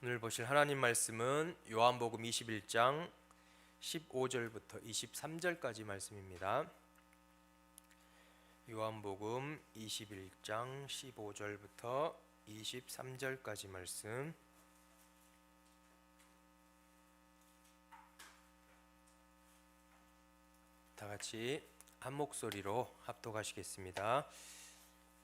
오늘 보실 하나님 말씀은 요한복음 21장 15절부터 23절까지 말씀입니다. 요한복음 21장 15절부터 23절까지 말씀. 다 같이 한 목소리로 합독하시겠습니다.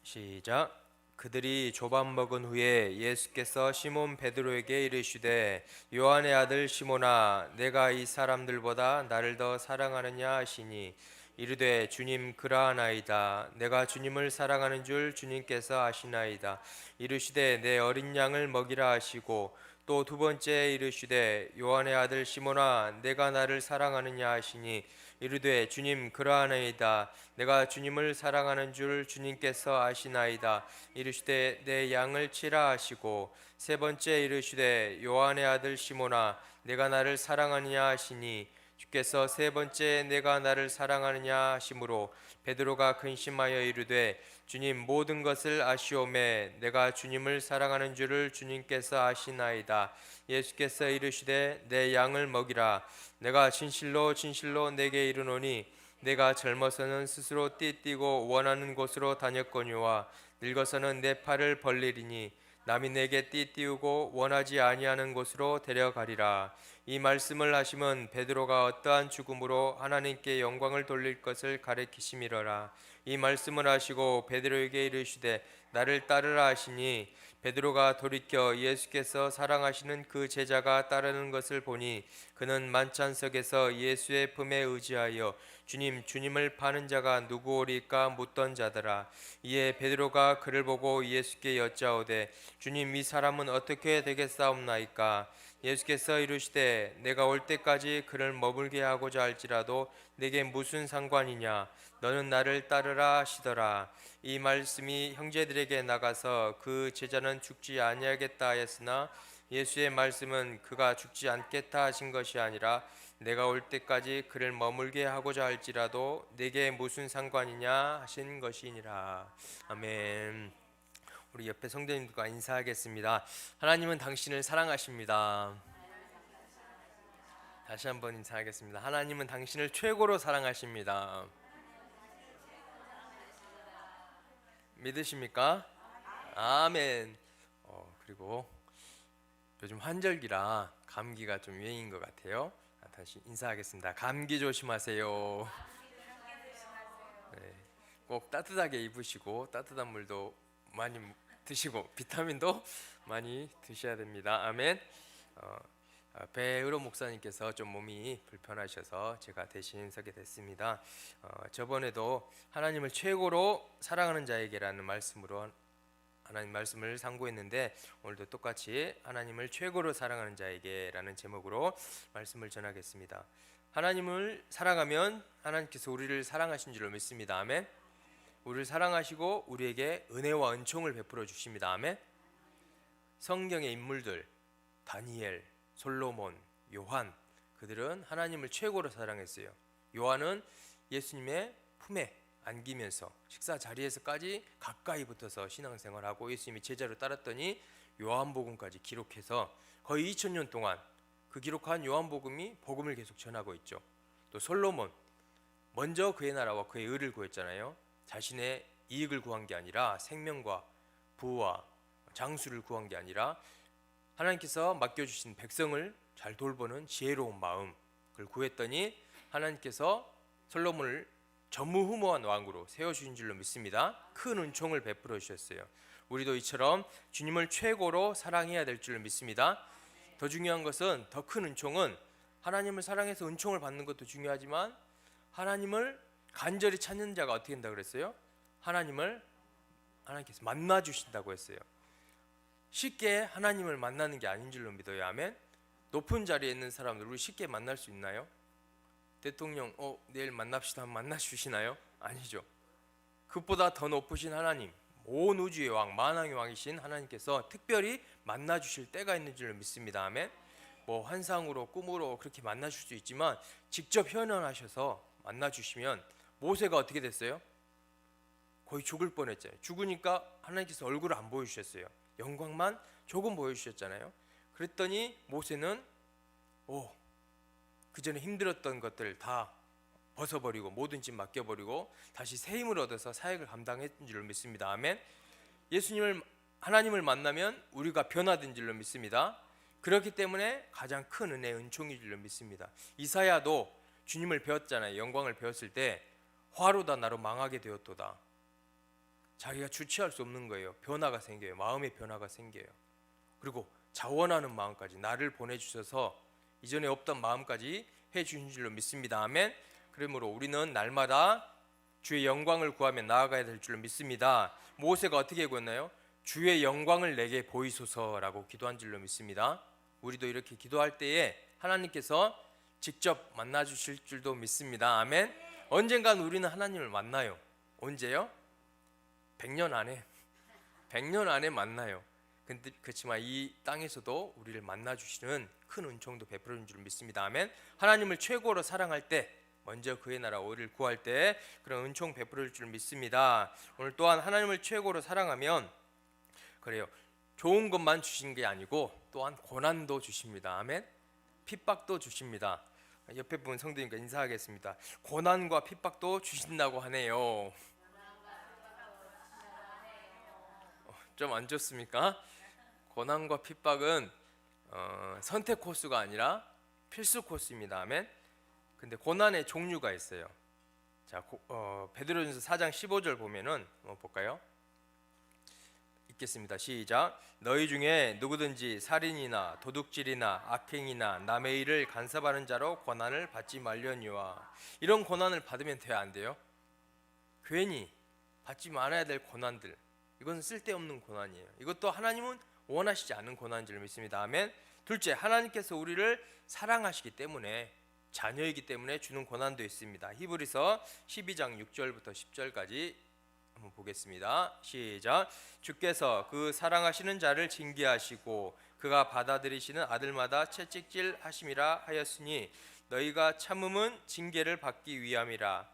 시작. 그들이 조밥 먹은 후에 예수께서 시몬 베드로에게 이르시되 요한의 아들 시몬아 내가 이 사람들보다 나를 더 사랑하느냐 하시니 이르되 주님 그러하나이다. 내가 주님을 사랑하는 줄 주님께서 아시나이다. 이르시되 내 어린 양을 먹이라 하시고 또 두 번째 이르시되 요한의 아들 시몬아 내가 나를 사랑하느냐 하시니 이르되 주님 그러하나이다. 내가 주님을 사랑하는 줄 주님께서 아시나이다. 이르시되 내 양을 치라 하시고 세 번째 이르시되 요한의 아들 시몬아 내가 나를 사랑하느냐 하시니 주께서 세 번째 내가 나를 사랑하느냐 하심으로 베드로가 근심하여 이르되 주님 모든 것을 아시오매 내가 주님을 사랑하는 줄을 주님께서 아시나이다. 예수께서 이르시되 내 양을 먹이라. 내가 진실로 진실로 내게 이르노니 내가 젊어서는 스스로 띠뛰고 원하는 곳으로 다녔거니와 늙어서는 내 팔을 벌리리니 남이 내게 띠띠우고 원하지 아니하는 곳으로 데려가리라. 이 말씀을 하심은 베드로가 어떠한 죽음으로 하나님께 영광을 돌릴 것을 가리키심이로라. 이 말씀을 하시고 베드로에게 이르시되 나를 따르라 하시니 베드로가 돌이켜 예수께서 사랑하시는 그 제자가 따르는 것을 보니 그는 만찬석에서 예수의 품에 의지하여 주님을 파는 자가 누구오리까 묻던 자더라. 이에 베드로가 그를 보고 예수께 여짜오되 주님 이 사람은 어떻게 되겠사옵나이까? 예수께서 이르시되 내가 올 때까지 그를 머물게 하고자 할지라도 내게 무슨 상관이냐? 너는 나를 따르라 하시더라. 이 말씀이 형제들에게 나가서 그 제자는 죽지 아니하겠다 하였으나 예수의 말씀은 그가 죽지 않겠다 하신 것이 아니라 내가 올 때까지 그를 머물게 하고자 할지라도 내게 무슨 상관이냐 하신 것이니라. 아멘. 우리 옆에 성도님들과 인사하겠습니다. 하나님은 당신을 사랑하십니다. 다시 한번 인사하겠습니다. 하나님은 당신을 최고로 사랑하십니다. 믿으십니까? 아멘. 그리고 요즘 환절기라 감기가 좀 유행인 것 같아요. 다시 인사하겠습니다. 감기 조심하세요. 네, 꼭 따뜻하게 입으시고 따뜻한 물도 많이 드시고 비타민도 많이 드셔야 됩니다. 아멘. 배의로 목사님께서 좀 몸이 불편하셔서 제가 대신 서게 됐습니다. 저번에도 하나님을 최고로 사랑하는 자에게라는 말씀으로 하나님 말씀을 상고했는데 오늘도 똑같이 하나님을 최고로 사랑하는 자에게라는 제목으로 말씀을 전하겠습니다. 하나님을 사랑하면 하나님께서 우리를 사랑하신 줄로 믿습니다. 아멘. 우리를 사랑하시고 우리에게 은혜와 은총을 베풀어 주십니다. 아멘. 성경의 인물들 다니엘, 솔로몬, 요한 그들은 하나님을 최고로 사랑했어요. 요한은 예수님의 품에 안기면서 식사 자리에서까지 가까이 붙어서 신앙생활하고 예수님이 제자로 따랐더니 요한복음까지 기록해서 거의 2000년 동안 그 기록한 요한복음이 복음을 계속 전하고 있죠. 또 솔로몬 먼저 그의 나라와 그의 의를 구했잖아요. 자신의 이익을 구한 게 아니라 생명과 부와 장수를 구한 게 아니라 하나님께서 맡겨주신 백성을 잘 돌보는 지혜로운 마음을 구했더니 하나님께서 솔로몬을 전무후무한 왕으로 세워주신 줄로 믿습니다. 큰 은총을 베풀어 주셨어요. 우리도 이처럼 주님을 최고로 사랑해야 될 줄로 믿습니다. 더 중요한 것은 더 큰 은총은 하나님을 사랑해서 은총을 받는 것도 중요하지만 하나님을 간절히 찾는 자가 어떻게 된다고 그랬어요? 하나님께서 만나 주신다고 했어요. 쉽게 하나님을 만나는 게 아닌 줄로 믿어요. 아멘. 높은 자리에 있는 사람들 우리 쉽게 만날 수 있나요? 대통령 내일 만납시다 하면 만나 주시나요? 아니죠. 그보다 더 높으신 하나님, 온 우주의 왕, 만왕의 왕이신 하나님께서 특별히 만나 주실 때가 있는 줄로 믿습니다. 아멘. 뭐 환상으로 꿈으로 그렇게 만나 줄 수 있지만 직접 현현하셔서 만나 주시면 모세가 어떻게 됐어요? 거의 죽을 뻔했잖아요. 죽으니까 하나님께서 얼굴을 안 보여주셨어요. 영광만 조금 보여주셨잖아요. 그랬더니 모세는 그 전에 힘들었던 것들 다 벗어버리고 모든 짐 맡겨버리고 다시 새 힘을 얻어서 사역을 감당했던 줄로 믿습니다. 아멘. 하나님을 만나면 우리가 변화된 줄로 믿습니다. 그렇기 때문에 가장 큰 은혜, 은총인 줄로 믿습니다. 이사야도 주님을 배웠잖아요. 영광을 배웠을 때 화로다 나로 망하게 되었도다. 자기가 주체할 수 없는 거예요. 변화가 생겨요. 마음의 변화가 생겨요. 그리고 자원하는 마음까지 나를 보내주셔서 이전에 없던 마음까지 해주신 줄로 믿습니다. 아멘. 그러므로 우리는 날마다 주의 영광을 구하며 나아가야 될 줄로 믿습니다. 모세가 어떻게 구했나요? 주의 영광을 내게 보이소서라고 기도한 줄로 믿습니다. 우리도 이렇게 기도할 때에 하나님께서 직접 만나 주실 줄도 믿습니다. 아멘. 언젠간 우리는 하나님을 만나요. 언제요? 100년 안에 만나요. 근데 그렇지만 이 땅에서도 우리를 만나 주시는 큰 은총도 베풀어 준 줄 믿습니다. 아멘. 하나님을 최고로 사랑할 때, 먼저 그의 나라 오를 구할 때 그런 은총 베풀어 줄 믿습니다. 오늘 또한 하나님을 최고로 사랑하면 그래요. 좋은 것만 주신 게 아니고 또한 고난도 주십니다. 아멘. 핍박도 주십니다. 옆에 분 성도님과 인사하겠습니다. 고난과 핍박도 주신다고 하네요. 좀 안 좋습니까? 고난과 핍박은 선택 코스가 아니라 필수 코스입니다. 아멘. 근데 고난의 종류가 있어요. 자, 베드로전서 4장 15절 보면은 볼까요? 읽겠습니다. 시작. 너희 중에 누구든지 살인이나 도둑질이나 악행이나 남의 일을 간섭하는 자로 고난을 받지 말려니와. 이런 고난을 받으면 돼요, 안 돼요? 괜히 받지 말아야 될 고난들, 이건 쓸데없는 고난이에요. 이것도 하나님은 원하시지 않은 고난인 줄 믿습니다. 아멘. 둘째, 하나님께서 우리를 사랑하시기 때문에, 자녀이기 때문에 주는 고난도 있습니다. 히브리서 12장 6절부터 10절까지 한번 보겠습니다. 시작. 주께서 그 사랑하시는 자를 징계하시고 그가 받아들이시는 아들마다 채찍질 하심이라 하였으니 너희가 참음은 징계를 받기 위함이라.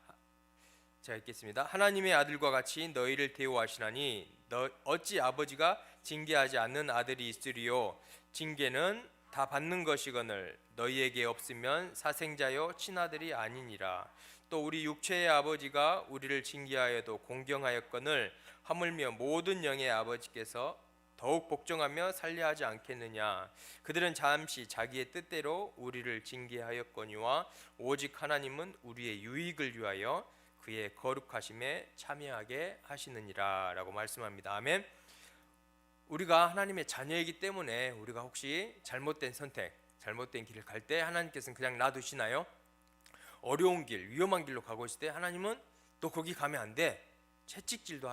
자, 읽겠습니다. 하나님의 아들과 같이 너희를 대우하시나니 어찌 아버지가 징계하지 않는 아들이 있으리요. 징계는 다 받는 것이거늘 너희에게 없으면 사생자요 친아들이 아니니라. 또 우리 육체의 아버지가 우리를 징계하여도 공경하였거늘 하물며 모든 영의 아버지께서 더욱 복종하며 살려하지 않겠느냐. 그들은 잠시 자기의 뜻대로 우리를 징계하였거니와 오직 하나님은 우리의 유익을 위하여 그의 거룩하심에 참여하게 하시느니라 라고 말씀합니다. 아멘. 우리가 하나님의 자녀이기 때문에 우리가 혹시 잘못된 선택, 잘못된 길을 갈 때 하나님께서는 그냥 놔두시나요? 어려운 길, 위험한 길로 가고 있을 때 하나님은 또 거기 가면 안 돼, 채찍질도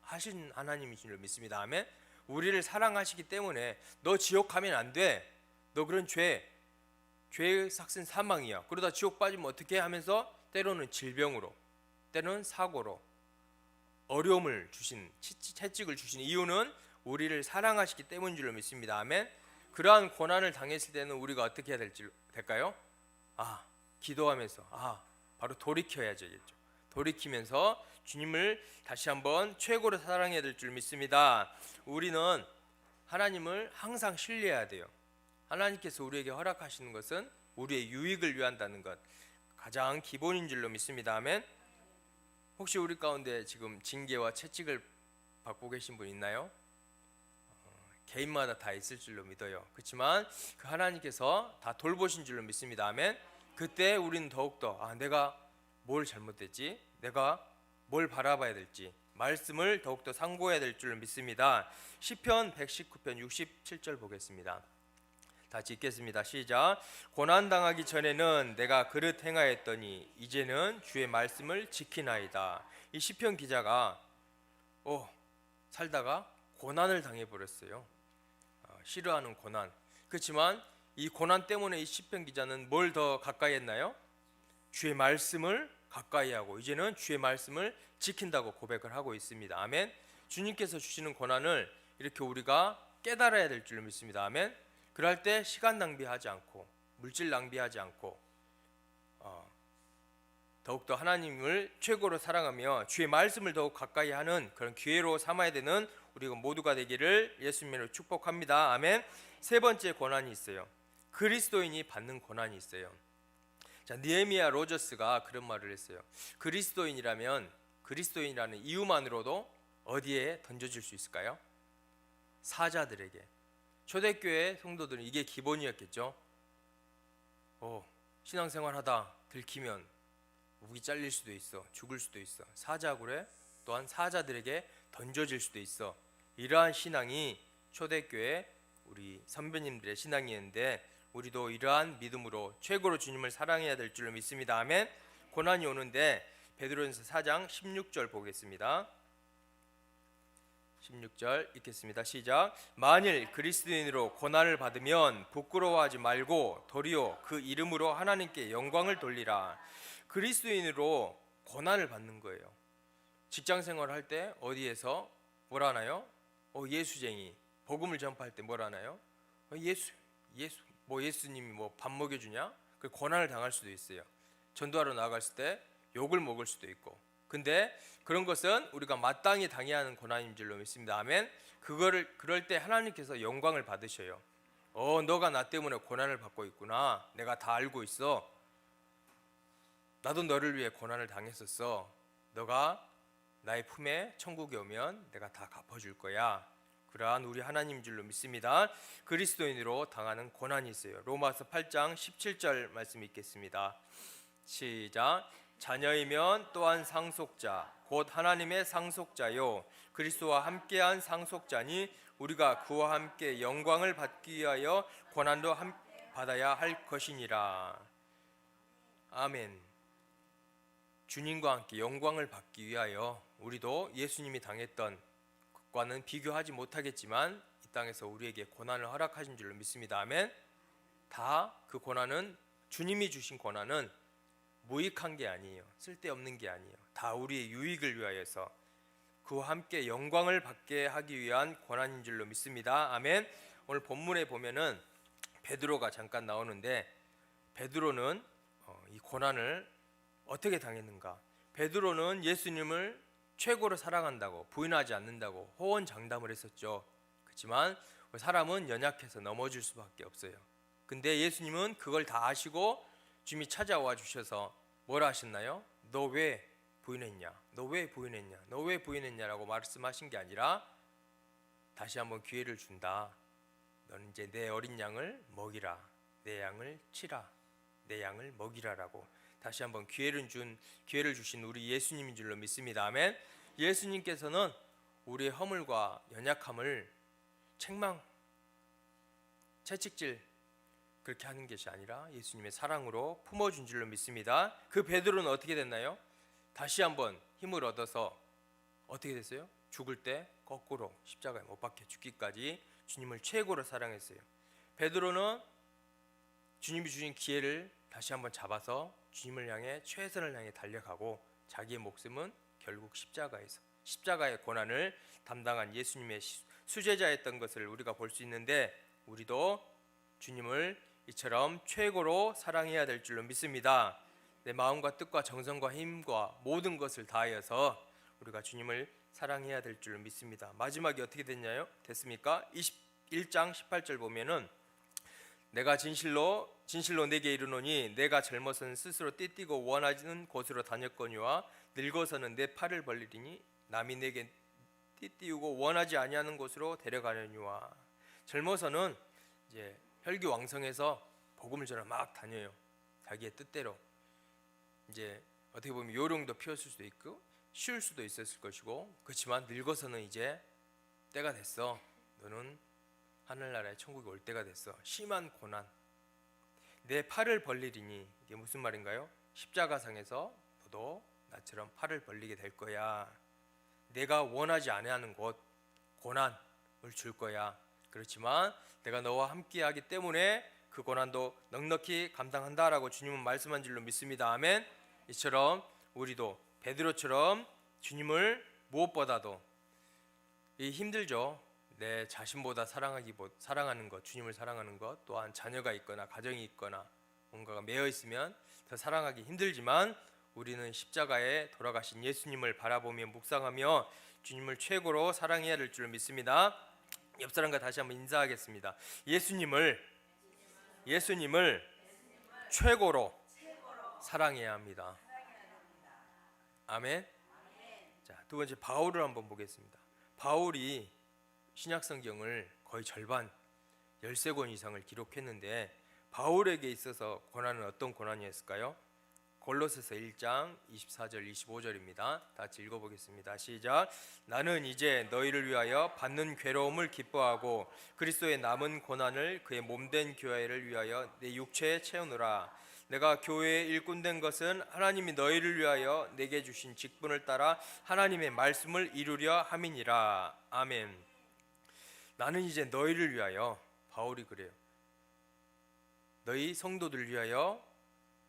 하신 하나님이신 줄 믿습니다. 아멘. 우리를 사랑하시기 때문에 너 지옥 가면 안 돼, 너 그런 죄의 삭은 사망이야, 그러다 지옥 빠지면 어떻게 하면서 때로는 질병으로, 때로는 사고로 어려움을 주신, 채찍을 주신 이유는 우리를 사랑하시기 때문인 줄로 믿습니다. 아멘. 그러한 고난을 당했을 때는 우리가 어떻게 해야 될까요? 기도하면서 바로 돌이켜야 되겠죠. 돌이키면서 주님을 다시 한번 최고로 사랑해야 될 줄 믿습니다. 우리는 하나님을 항상 신뢰해야 돼요. 하나님께서 우리에게 허락하시는 것은 우리의 유익을 위한다는 것, 가장 기본인 줄로 믿습니다. 아멘. 혹시 우리 가운데 지금 징계와 채찍을 받고 계신 분 있나요? 개인마다 다 있을 줄로 믿어요. 그렇지만 그 하나님께서 다 돌보신 줄로 믿습니다. 아멘. 그때 우리는 더욱더 내가 뭘 잘못했지, 내가 뭘 바라봐야 될지 말씀을 더욱더 상고해야 될 줄로 믿습니다. 시편 119편 67절 보겠습니다. 다시 읽겠습니다. 시작. 고난당하기 전에는 내가 그릇 행하였더니 이제는 주의 말씀을 지키나이다. 이 시편 기자가 살다가 고난을 당해버렸어요. 싫어하는 고난. 그렇지만 이 고난 때문에 이 시편 기자는 뭘 더 가까이 했나요? 주의 말씀을 가까이 하고 이제는 주의 말씀을 지킨다고 고백을 하고 있습니다. 아멘. 주님께서 주시는 고난을 이렇게 우리가 깨달아야 될 줄 믿습니다. 아멘. 그럴 때 시간 낭비하지 않고 물질 낭비하지 않고 더욱더 하나님을 최고로 사랑하며 주의 말씀을 더욱 가까이 하는 그런 기회로 삼아야 되는 우리가 모두가 되기를 예수님으로 축복합니다. 아멘. 세 번째 고난이 있어요. 그리스도인이 받는 고난이 있어요. 자, 느헤미야 로저스가 그런 말을 했어요. 그리스도인이라는 이유만으로도 어디에 던져질 수 있을까요? 사자들에게. 초대교회 성도들은 이게 기본이었겠죠. 신앙생활하다 들키면 목이 잘릴 수도 있어, 죽을 수도 있어. 사자굴에 또한 사자들에게 던져질 수도 있어. 이러한 신앙이 초대교회 우리 선배님들의 신앙이었는데, 우리도 이러한 믿음으로 최고로 주님을 사랑해야 될 줄로 믿습니다. 아멘. 고난이 오는데 베드로전서 4장 16절 보겠습니다. 16절 읽겠습니다. 시작. 만일 그리스도인으로 고난을 받으면 부끄러워하지 말고 도리어 그 이름으로 하나님께 영광을 돌리라. 그리스도인으로 고난을 받는 거예요. 직장생활 할 때 어디에서 뭐라 하나요? 예수쟁이. 복음을 전파할 때 뭐라 하나요? 예수님이 밥 먹여주냐? 그 고난을 당할 수도 있어요. 전도하러 나갔을 때 욕을 먹을 수도 있고. 근데 그런 것은 우리가 마땅히 당해야 하는 고난인 줄로 믿습니다. 아멘. 그럴 때 하나님께서 영광을 받으셔요. 너가 나 때문에 고난을 받고 있구나. 내가 다 알고 있어. 나도 너를 위해 고난을 당했었어. 너가 나의 품에 천국에 오면 내가 다 갚아줄 거야. 그러한 우리 하나님 줄로 믿습니다. 그리스도인으로 당하는 고난이 있어요. 로마서 8장 17절 말씀 읽겠습니다. 시작. 자녀이면 또한 상속자 곧 하나님의 상속자요 그리스도와 함께한 상속자니 우리가 그와 함께 영광을 받기 위하여 고난도 받아야 할 것이니라. 아멘. 주님과 함께 영광을 받기 위하여 우리도 예수님이 당했던 것과는 비교하지 못하겠지만 이 땅에서 우리에게 고난을 허락하신 줄로 믿습니다. 아멘. 다 그 고난은, 주님이 주신 고난은 무익한 게 아니에요. 쓸데없는 게 아니에요. 다 우리의 유익을 위하여서 그와 함께 영광을 받게 하기 위한 고난인 줄로 믿습니다. 아멘. 오늘 본문에 보면은 베드로가 잠깐 나오는데, 베드로는 이 고난을 어떻게 당했는가? 베드로는 예수님을 최고로 사랑한다고, 부인하지 않는다고 호언장담을 했었죠. 그렇지만 사람은 연약해서 넘어질 수밖에 없어요. 근데 예수님은 그걸 다 아시고 주님이 찾아와 주셔서 뭐라 하셨나요? 너 왜 부인했냐? 너 왜 부인했냐? 너 왜 부인했냐라고 말씀하신 게 아니라 다시 한번 기회를 준다. 너는 이제 내 어린 양을 먹이라. 내 양을 치라. 내 양을 먹이라라고 다시 한번 기회를 주신 우리 예수님인 줄로 믿습니다. 아멘. 예수님께서는 우리의 허물과 연약함을 채찍질 그렇게 하는 것이 아니라 예수님의 사랑으로 품어준 줄로 믿습니다. 그 베드로는 어떻게 됐나요? 다시 한번 힘을 얻어서 어떻게 됐어요? 죽을 때 거꾸로 십자가에 못 박혀 죽기까지 주님을 최고로 사랑했어요. 베드로는 주님이 주신 기회를 다시 한번 잡아서 주님을 향해 최선을 향해 달려가고 자기의 목숨은 결국 십자가의 고난을 담당한 예수님의 수제자였던 것을 우리가 볼 수 있는데, 우리도 주님을 이처럼 최고로 사랑해야 될 줄로 믿습니다. 내 마음과 뜻과 정성과 힘과 모든 것을 다하여서 우리가 주님을 사랑해야 될 줄로 믿습니다. 마지막이 어떻게 됐습니까? 21장 18절 보면은 내가 진실로 내게 이르노니 내가 젊어서는 스스로 띠띠고 원하는 곳으로 다녔거니와 늙어서는 내 팔을 벌리리니 남이 내게 띠띠우고 원하지 아니하는 곳으로 데려가려니와. 젊어서는 이제 혈기왕성해서 복음을 전하 막 다녀요. 자기의 뜻대로. 이제 어떻게 보면 요령도 피웠을 수도 있고 쉬울 수도 있었을 것이고, 그렇지만 늙어서는 이제 때가 됐어. 너는 하늘나라의 천국에 올 때가 됐어. 심한 고난. 내 팔을 벌리리니, 이게 무슨 말인가요? 십자가상에서 너도 나처럼 팔을 벌리게 될 거야. 내가 원하지 아니하는 곳 고난을 줄 거야. 그렇지만 내가 너와 함께하기 때문에 그 고난도 넉넉히 감당한다라고 주님은 말씀한 줄로 믿습니다. 아멘. 이처럼 우리도 베드로처럼 주님을 무엇보다도 힘들죠. 내 자신보다 사랑하는 것, 주님을 사랑하는 것, 또한 자녀가 있거나 가정이 있거나 뭔가가 매여 있으면 더 사랑하기 힘들지만 우리는 십자가에 돌아가신 예수님을 바라보며 묵상하며 주님을 최고로 사랑해야 될 줄 믿습니다. 옆 사람과 다시 한번 인사하겠습니다. 예수님을 최고로 사랑해야 합니다. 아멘. 자, 두 번째 바울을 한번 보겠습니다. 바울이 신약 성경을 거의 절반 13권 이상을 기록했는데 바울에게 있어서 고난은 어떤 고난이었을까요? 골로새서 1장 24절 25절입니다. 다 같이 읽어보겠습니다. 시작. 나는 이제 너희를 위하여 받는 괴로움을 기뻐하고 그리스도의 남은 고난을 그의 몸된 교회를 위하여 내 육체에 채우노라. 내가 교회의 일꾼 된 것은 하나님이 너희를 위하여 내게 주신 직분을 따라 하나님의 말씀을 이루려 함이니라. 아멘. 나는 이제 너희를 위하여, 바울이 그래요, 너희 성도들을 위하여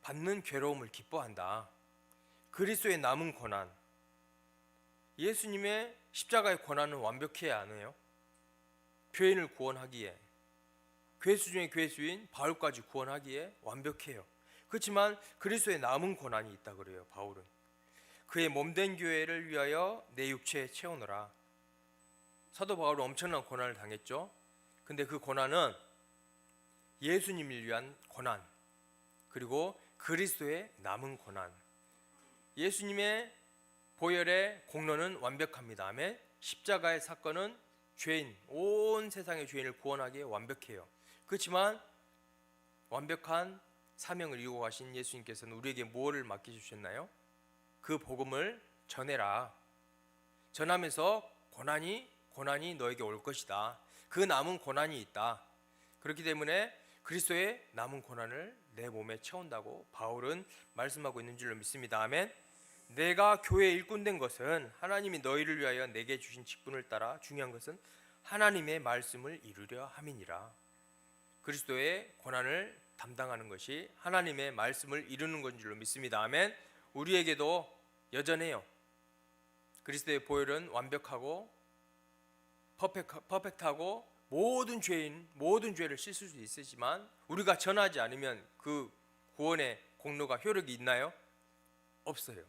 받는 괴로움을 기뻐한다. 그리스도의 남은 고난, 예수님의 십자가의 고난은 완벽해야 안 해요. 죄인을 구원하기에, 괴수 중에 괴수인 바울까지 구원하기에 완벽해요. 그렇지만 그리스도의 남은 고난이 있다 그래요. 바울은 그의 몸된 교회를 위하여 내 육체에 채우노라. 사도 바울은 엄청난 고난을 당했죠. 근데 그 고난은 예수님을 위한 고난, 그리고 그리스도의 남은 고난. 예수님의 보혈의 공로는 완벽합니다. 아멘. 십자가의 사건은 죄인, 온 세상의 죄인을 구원하기에 완벽해요. 그렇지만 완벽한 사명을 이루고 가신 예수님께서는 우리에게 무엇을 맡겨주셨나요? 그 복음을 전해라. 전하면서 고난이 너에게 올 것이다. 그 남은 고난이 있다. 그렇기 때문에 그리스도의 남은 고난을 내 몸에 채운다고 바울은 말씀하고 있는 줄로 믿습니다. 아멘. 내가 교회의 일꾼 된 것은 하나님이 너희를 위하여 내게 주신 직분을 따라, 중요한 것은 하나님의 말씀을 이루려 함이니라. 그리스도의 고난을 담당하는 것이 하나님의 말씀을 이루는 건 줄로 믿습니다. 아멘. 우리에게도 여전해요. 그리스도의 보혈은 완벽하고 퍼펙트하고 모든 죄를 씻을 수 있으지만 우리가 전하지 않으면 그 구원의 공로가 효력이 있나요? 없어요.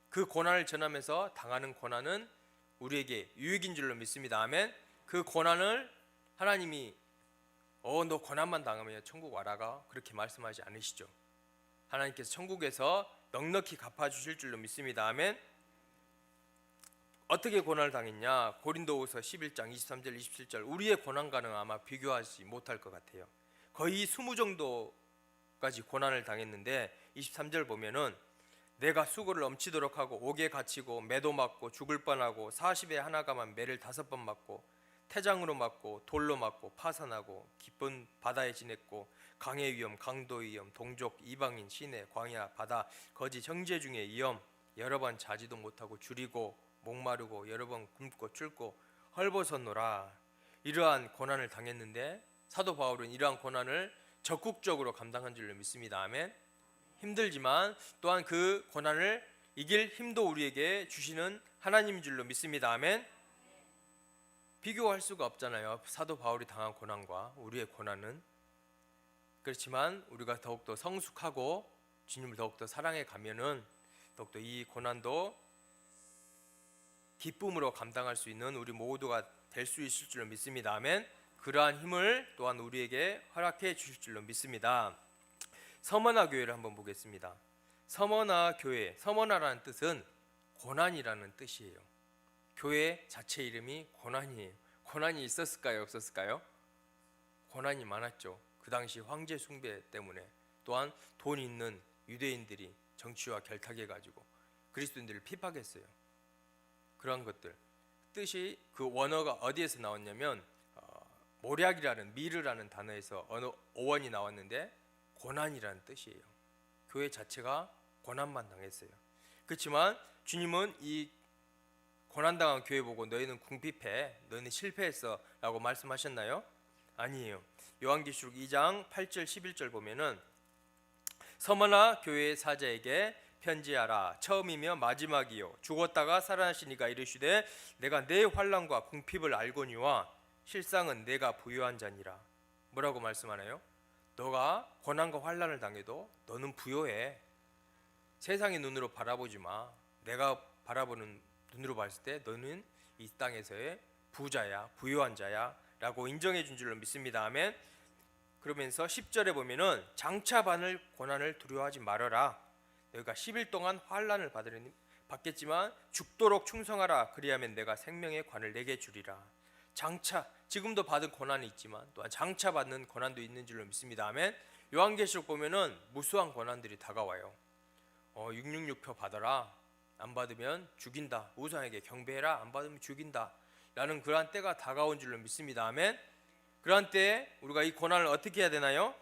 그 고난을 전하면서 당하는 고난은 우리에게 유익인 줄로 믿습니다. 아멘. 그 고난을 하나님이 너 고난만 당하면 천국 와라가 그렇게 말씀하지 않으시죠. 하나님께서 천국에서 넉넉히 갚아주실 줄로 믿습니다. 아멘. 어떻게 고난을 당했냐? 고린도후서 11장 23절 27절. 우리의 고난과는 아마 비교하지 못할 것 같아요. 거의 20 정도까지 고난을 당했는데 23절 보면은 내가 수고를 넘치도록 하고 옥에 갇히고 매도 맞고 죽을 뻔하고 40에 하나 가만 매를 5번 맞고 태장으로 맞고 돌로 맞고 파산하고 깊은 바다에 지냈고 강의 위험, 강도의 위험, 동족, 이방인, 시내, 광야, 바다, 거짓, 형제 중에 위험, 여러 번 자지도 못하고 줄이고 목마르고 여러 번 굶고 춥고 헐벗었노라. 이러한 고난을 당했는데 사도 바울은 이러한 고난을 적극적으로 감당한 줄로 믿습니다. 아멘. 힘들지만 또한 그 고난을 이길 힘도 우리에게 주시는 하나님인 줄로 믿습니다. 아멘. 비교할 수가 없잖아요. 사도 바울이 당한 고난과 우리의 고난은. 그렇지만 우리가 더욱더 성숙하고 주님을 더욱더 사랑해 가면은 더욱더 이 고난도 기쁨으로 감당할 수 있는 우리 모두가 될 수 있을 줄로 믿습니다. 아멘. 그러한 힘을 또한 우리에게 허락해 주실 줄로 믿습니다. 서머나 교회를 한번 보겠습니다. 서머나 교회, 서머나라는 뜻은 고난이라는 뜻이에요. 교회 자체 이름이 고난이에요. 고난이 있었을까요? 없었을까요? 고난이 많았죠. 그 당시 황제 숭배 때문에, 또한 돈 있는 유대인들이 정치와 결탁해가지고 그리스도인들을 핍박했어요. 그런 것들, 뜻이 그 원어가 어디에서 나왔냐면 모략이라는 미르라는 단어에서 어느 어원이 나왔는데 고난이라는 뜻이에요. 교회 자체가 고난만 당했어요. 그렇지만 주님은 이 고난당한 교회 보고 너희는 궁핍해, 너희는 실패했어 라고 말씀하셨나요? 아니에요. 요한계시록 2장 8절 11절 보면은 서머나 교회의 사자에게 편지하라. 처음이며 마지막이요 죽었다가 살아나신 이가 이르시되 내가 내 환난과 궁핍을 알거니와 실상은 내가 부유한 자니라. 뭐라고 말씀하나요? 너가 고난과 환난을 당해도 너는 부유해. 세상의 눈으로 바라보지 마. 내가 바라보는 눈으로 봤을 때 너는 이 땅에서의 부자야, 부유한 자야 라고 인정해 준 줄로 믿습니다. 아멘. 그러면서 10절에 보면은 장차 받을 고난을 두려워하지 말아라. 너희가 10일 동안 환난을 받겠지만 죽도록 충성하라. 그리하면 내가 생명의 관을 내게 주리라. 장차, 지금도 받은 고난이 있지만 또한 장차 받는 고난도 있는 줄로 믿습니다. 아멘. 요한계시록 보면은 무수한 고난들이 다가와요. 666표 받아라. 안 받으면 죽인다. 우상에게 경배해라. 안 받으면 죽인다. 라는 그러한 때가 다가온 줄로 믿습니다. 아멘. 그러한 때에 우리가 이 고난을 어떻게 해야 되나요?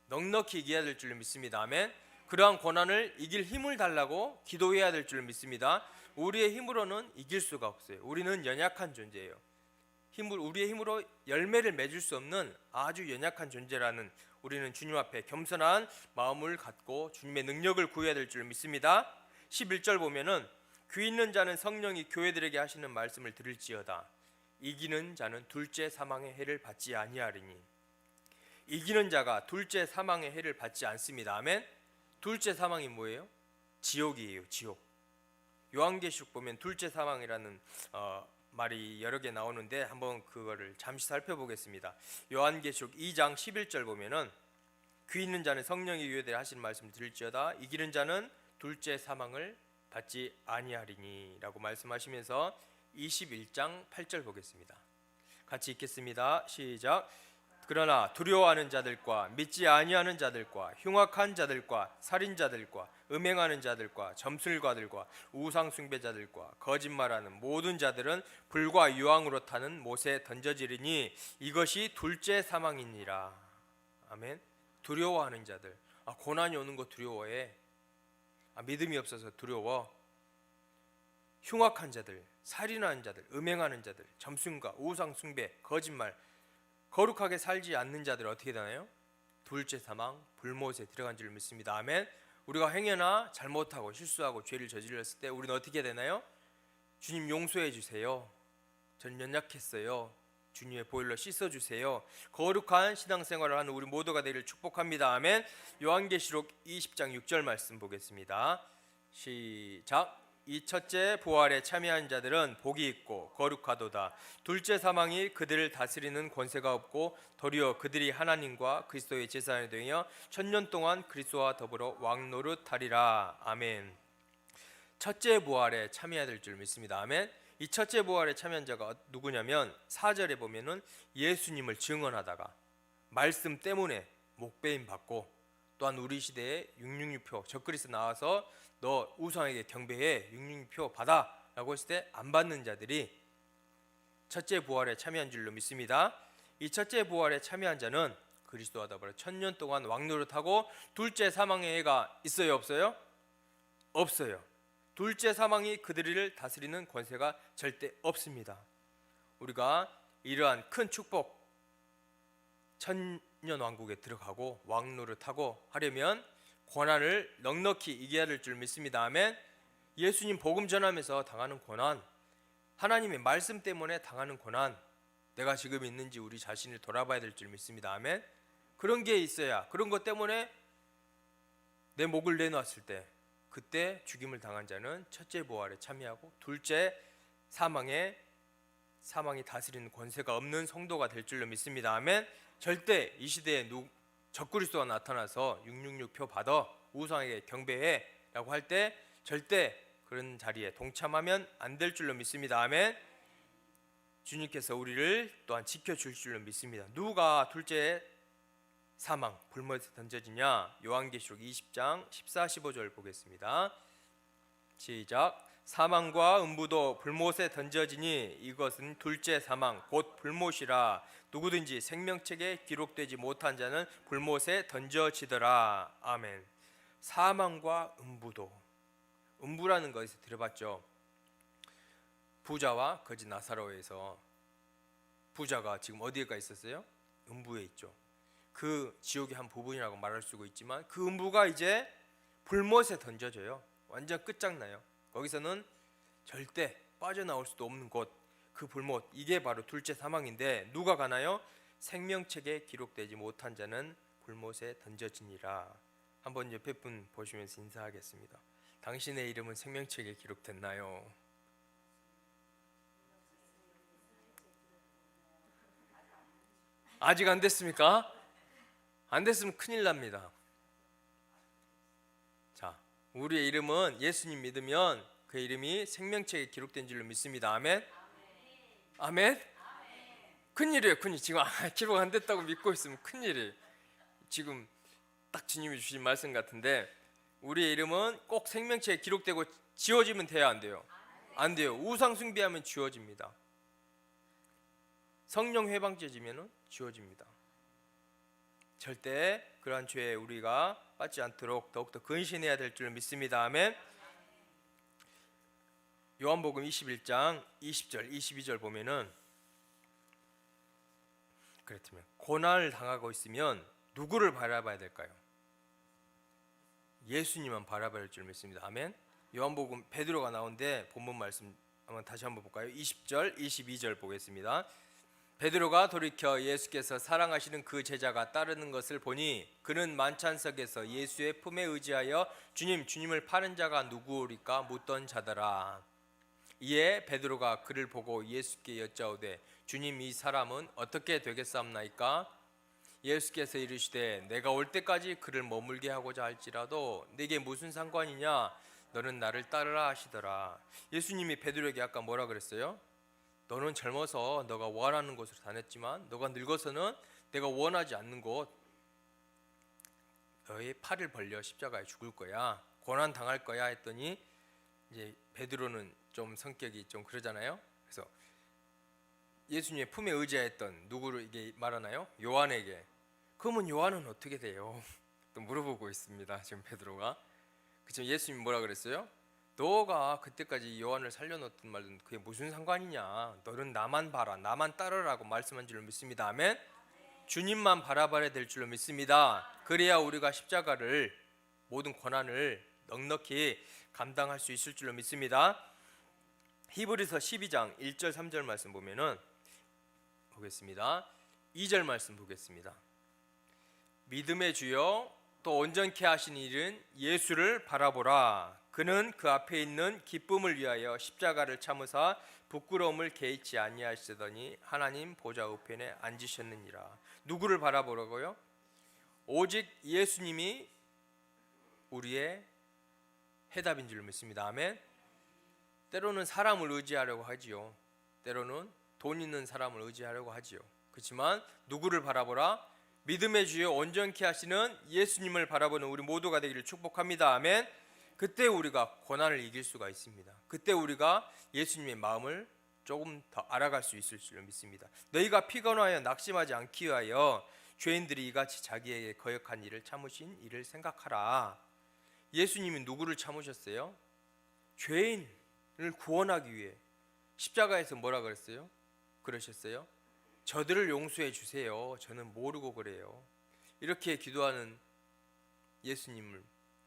넉넉히 이겨야 될 줄로 믿습니다. 아멘. 그러한 고난을 이길 힘을 달라고 기도해야 될 줄로 믿습니다. 우리의 힘으로는 이길 수가 없어요. 우리는 연약한 존재예요. 우리의 힘으로 열매를 맺을 수 없는 아주 연약한 존재라는, 우리는 주님 앞에 겸손한 마음을 갖고 주님의 능력을 구해야 될 줄 믿습니다. 11절 보면은 귀 있는 자는 성령이 교회들에게 하시는 말씀을 들을지어다. 이기는 자는 둘째 사망의 해를 받지 아니하리니. 이기는 자가 둘째 사망의 해를 받지 않습니다. 아멘. 둘째 사망이 뭐예요? 지옥이에요. 지옥. 요한계시록 보면 둘째 사망이라는 말이 여러 개 나오는데 한번 그거를 잠시 살펴보겠습니다. 요한계시록 2장 11절 보면은 귀 있는 자는 성령이 교회들에게 하시는 말씀을 들을지어다. 이기는 자는 둘째 사망을 받지 아니하리니 라고 말씀하시면서 21장 8절 보겠습니다. 같이 읽겠습니다. 시작. 그러나 두려워하는 자들과 믿지 아니하는 자들과 흉악한 자들과 살인자들과 음행하는 자들과 점술가들과 우상 숭배자들과 거짓말하는 모든 자들은 불과 유황으로 타는 못에 던져지리니 이것이 둘째 사망이니라. 아멘. 두려워하는 자들, 고난이 오는 거 두려워해. 믿음이 없어서 두려워. 흉악한 자들, 살인하는 자들, 음행하는 자들, 점순가, 우상 숭배, 거짓말, 거룩하게 살지 않는 자들 어떻게 되나요? 둘째 사망, 불못에 들어간 줄 믿습니다. 아멘. 우리가 행여나 잘못하고 실수하고 죄를 저질렀을 때 우리는 어떻게 되나요? 주님 용서해 주세요. 전 연약했어요. 주님의 보혈로 씻어주세요. 거룩한 신앙생활을 하는 우리 모두가 되기를 축복합니다. 아멘. 요한계시록 20장 6절 말씀 보겠습니다. 시작. 이 첫째 부활에 참여한 자들은 복이 있고 거룩하도다. 둘째 사망이 그들을 다스리는 권세가 없고 도리어 그들이 하나님과 그리스도의 제사장이 되어 천년 동안 그리스도와 더불어 왕노릇하리라. 아멘. 첫째 부활에 참여해야 될 줄 믿습니다. 아멘. 이 첫째 부활에 참여한 자가 누구냐면 4절에 보면은 예수님을 증언하다가 말씀 때문에 목배임 받고, 또한 우리 시대에 666표 적그리스도 나와서 너 우상에게 경배해 666표 받아 라고 했을 때 안 받는 자들이 첫째 부활에 참여한 줄로 믿습니다. 이 첫째 부활에 참여한 자는 그리스도와 더불어 천년 동안 왕노릇하고 둘째 사망의 해가 있어요, 없어요? 없어요. 둘째 사망이 그들을 다스리는 권세가 절대 없습니다. 우리가 이러한 큰 축복, 천년 왕국에 들어가고 왕노릇하고 하려면 고난을 넉넉히 이겨야 될 줄 믿습니다. 아멘. 예수님 복음 전하면서 당하는 고난, 하나님의 말씀 때문에 당하는 고난, 내가 지금 있는지 우리 자신을 돌아봐야 될 줄 믿습니다. 아멘. 그런 게 있어야, 그런 것 때문에 내 목을 내놨을 때 그때 죽임을 당한 자는 첫째 부활에 참여하고 둘째 사망이 다스리는 권세가 없는 성도가 될 줄로 믿습니다. 아멘. 절대 이 시대에 적그리스도가 나타나서 666표 받아 우상에게 경배해 라고 할 때 절대 그런 자리에 동참하면 안 될 줄로 믿습니다. 아멘. 주님께서 우리를 또한 지켜줄 줄로 믿습니다. 누가 둘째 사망, 불못에 던져지냐? 요한계시록 20장 14, 15절 보겠습니다. 시작. 사망과 음부도 불못에 던져지니 이것은 둘째 사망 곧 불못이라. 누구든지 생명책에 기록되지 못한 자는 불못에 던져지더라. 아멘. 사망과 음부도, 음부라는 것에서 들어봤죠. 부자와 거지 나사로에서 부자가 지금 어디에 가 있었어요? 음부에 있죠. 그 지옥의 한 부분이라고 말할 수가 있지만 그 음부가 이제 불못에 던져져요. 완전 끝장나요. 거기서는 절대 빠져나올 수도 없는 곳, 그 불못, 이게 바로 둘째 사망인데 누가 가나요? 생명책에 기록되지 못한 자는 불못에 던져지니라. 한번 옆에 분 보시면서 인사하겠습니다. 당신의 이름은 생명책에 기록됐나요? 아직 안 됐습니까? 안 됐으면 큰일 납니다. 자, 우리의 이름은 예수님 믿으면 그 이름이 생명책에 기록된 줄로 믿습니다. 아멘. 아멘. 큰일이에요. 큰일. 지금 기록 안 됐다고 믿고 있으면 큰일이에요. 지금 딱 주님이 주신 말씀 같은데, 우리의 이름은 꼭 생명책에 기록되고 지워지면 돼야 안 돼요? 안 돼요. 우상 숭배하면 지워집니다. 성령 회방죄 지면은 지워집니다. 절대 그러한 죄에 우리가 빠지지 않도록 더욱더 근신해야 될 줄 믿습니다. 아멘. 요한복음 21장 20절 22절 보면은, 그렇다면 고난을 당하고 있으면 누구를 바라봐야 될까요? 예수님만 바라봐야 할 줄 믿습니다. 아멘. 요한복음 베드로가 나오는데 본문 말씀 다시 한번 볼까요? 20절 22절 보겠습니다. 베드로가 돌이켜 예수께서 사랑하시는 그 제자가 따르는 것을 보니 그는 만찬석에서 예수의 품에 의지하여 주님을 파는 자가 누구리까 묻던 자더라. 이에 베드로가 그를 보고 예수께 여짜오되 주님, 이 사람은 어떻게 되겠사옵나이까? 예수께서 이르시되 내가 올 때까지 그를 머물게 하고자 할지라도 네게 무슨 상관이냐? 너는 나를 따르라 하시더라. 예수님이 베드로에게 아까 뭐라 그랬어요? 너는 젊어서 너가 원하는 곳으로 다녔지만 너가 늙어서는 내가 원하지 않는 곳, 너의 팔을 벌려 십자가에 죽을 거야, 고난 당할 거야 했더니, 이제 베드로는 좀 성격이 좀 그러잖아요. 그래서 예수님의 품에 의지했던 누구를 이게 말하나요? 요한에게. 그러면 요한은 어떻게 돼요? 또 물어보고 있습니다. 지금 베드로가. 그죠? 예수님이 뭐라 그랬어요? 너가 그때까지 요한을 살려놓던 말은 그게 무슨 상관이냐? 너는 나만 봐라, 나만 따르라고 말씀한 줄로 믿습니다. 아멘. 주님만 바라봐야 될 줄로 믿습니다. 그래야 우리가 십자가를, 모든 고난을 넉넉히 감당할 수 있을 줄로 믿습니다. 히브리서 12장 1절 3절 말씀 보면은 보겠습니다. 2절 말씀 보겠습니다. 믿음의 주여 또 온전케 하신 이는 예수를 바라보라. 그는 그 앞에 있는 기쁨을 위하여 십자가를 참으사 부끄러움을 개의치 아니하시더니 하나님 보좌 우편에 앉으셨느니라. 누구를 바라보라고요? 오직 예수님이 우리의 해답인 줄 믿습니다. 아멘. 때로는 사람을 의지하려고 하지요. 때로는 돈 있는 사람을 의지하려고 하지요. 그렇지만 누구를 바라보라? 믿음의 주여 온전케 하시는 예수님을 바라보는 우리 모두가 되기를 축복합니다. 아멘. 그때 우리가 고난을 이길 수가 있습니다. 그때 우리가 예수님의 마음을 조금 더 알아갈 수 있을 줄 믿습니다. 너희가 피곤하여 낙심하지 않기 위하여 죄인들이 이같이 자기에게 거역한 일을 참으신 이를 생각하라. 예수님이 누구를 참으셨어요? 죄인을 구원하기 위해 십자가에서 뭐라 그랬어요? 그러셨어요? 저들을 용서해 주세요. 저는 모르고 그래요. 이렇게 기도하는 예수님을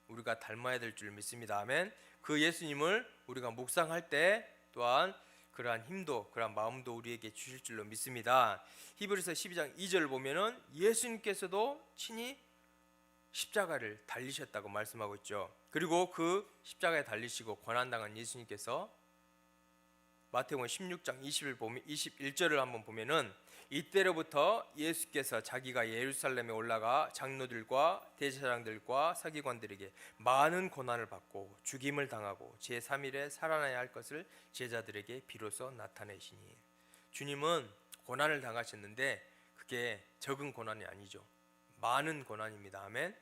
우리가 닮아야 될 줄 믿습니다. 아멘. 그 예수님을 우리가 묵상할 때 또한 그러한 힘도 그러한 마음도 우리에게 주실 줄로 믿습니다. 히브리서 12장 2절을 보면은 예수님께서도 친히 십자가를 달리셨다고 말씀하고 있죠. 그리고 그 십자가에 달리시고 고난당한 예수님께서 마태복음 16장 21절을 한번 보면은 이때로부터 예수께서 자기가 예루살렘에 올라가 장로들과 대제사장들과 서기관들에게 많은 고난을 받고 죽임을 당하고 제3일에 살아나야 할 것을 제자들에게 비로소 나타내시니, 주님은 고난을 당하셨는데 그게 적은 고난이 아니죠. 많은 고난입니다. 아멘.